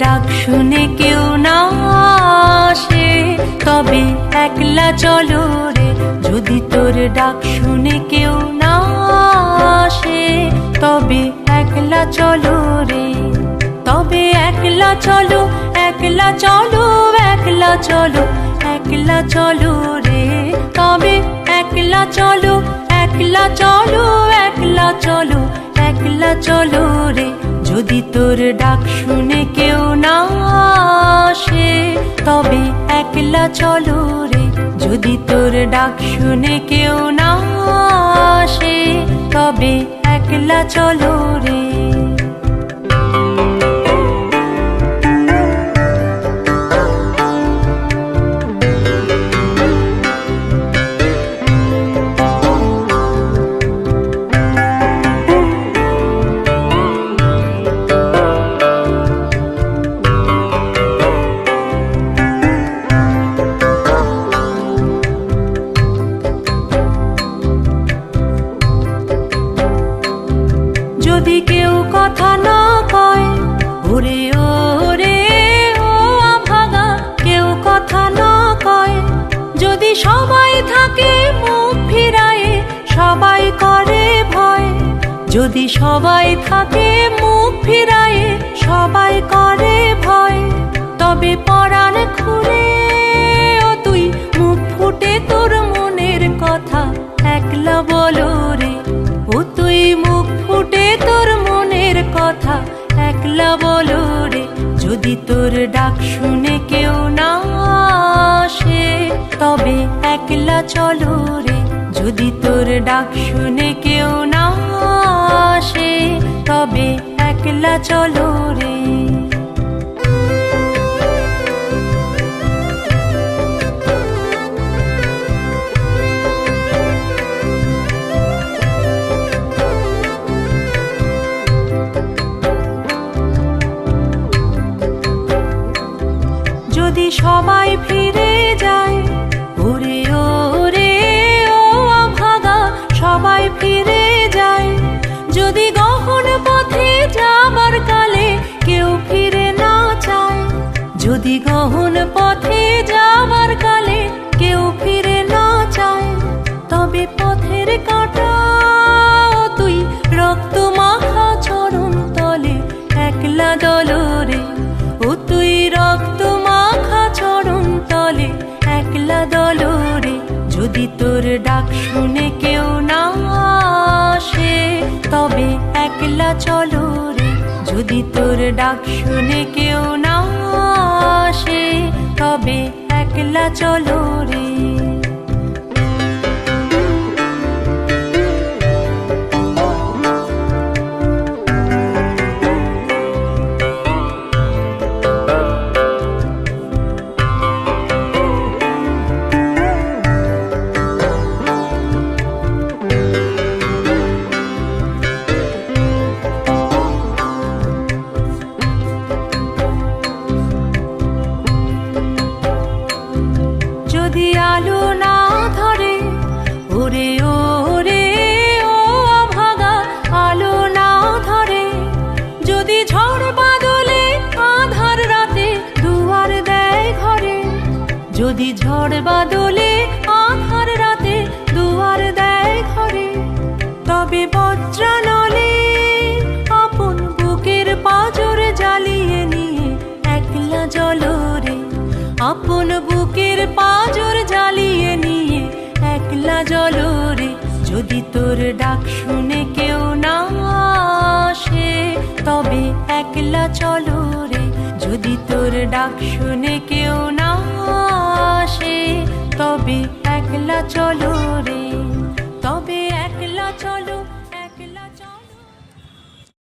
ডাক শুনে কেউ না আসে তবে একলা চলো রে। যদি তোর ডাক শুনে কেউ না আসে তবে একলা চলো রে। তবে একলা চলো, একলা চলো, একলা চলো, একলা চলো রে। তবে একলা চলো, একলা চলো, একলা চলো, একলা চলো রে। যদি তোর ডাক শুনে কেউ না আসে তবে একলা চলো রে। যদি তোর ডাক শুনে কেউ না আসে তবে একলা চলো রে। যদি কেউ কথা না কয় ওরে ওরে ও আভাগা, কেউ কথা না কয়। যদি সবাই থাকে মুখ ফিরায়ে সবাই করে ভয়। যদি সবাই থাকে মুখ ফিরায়ে সবাই করে ভয়। তবে পরাণ খুলে ও তুই মুখ ফুটে তোর মনের কথা একলা বলো রে। ও তুই মুখ ফুটে তোর মনের কথা একলা বলো রে। যদি তোর ডাক শুনে কেউ না আসে তবে একলা চলো রে। যদি তোর ডাক শুনে কেউ না আসে তবে একলা চলো রে। যদি সবাই ফিরে যায় ওরে ওরে ও আভাগা, সবাই ফিরে যায়। যদি গহন পথে যাবার কালে কেউ ফিরে না চায়। যদি গহন পথে যাবার কালে কেউ ফিরে না চায় তবে পথের কাঁটা তুই রক্ত মাখা চরণ তলে একলা দলো রে। ও তুই রক্ত মাখা চরণ তলে একলা দলো রে। যদি তোর ডাক শুনে কেউ না আসে তবে একলা চলো রে। যদি তোর ডাক শুনে কেউ না আসে তবে একলা চলো রে। যদি আলো না ধরে ওরে ওরে ও আভাগা, আলো না ধরে। যদি ঝড় বাদলে আধার রাতে দুয়ার দেয় ঘরে। যদি ঝড় বাদলে আধার রাতে দুয়ার দেয় ঘরে তবে বজ্রানলে আপন বুকের পাঁজর জ্বালিয়ে নিয়ে একলা জ্বলো রে। আপন বুকের পাঁজর জ্বালিয়ে নিয়ে একলা জ্বলো রে। যদি তোর ডাক শুনে কেউ না আসে তবে একলা চলো রে। যদি তোর ডাক শুনে কেউ না আসে তবে একলা চলো রে।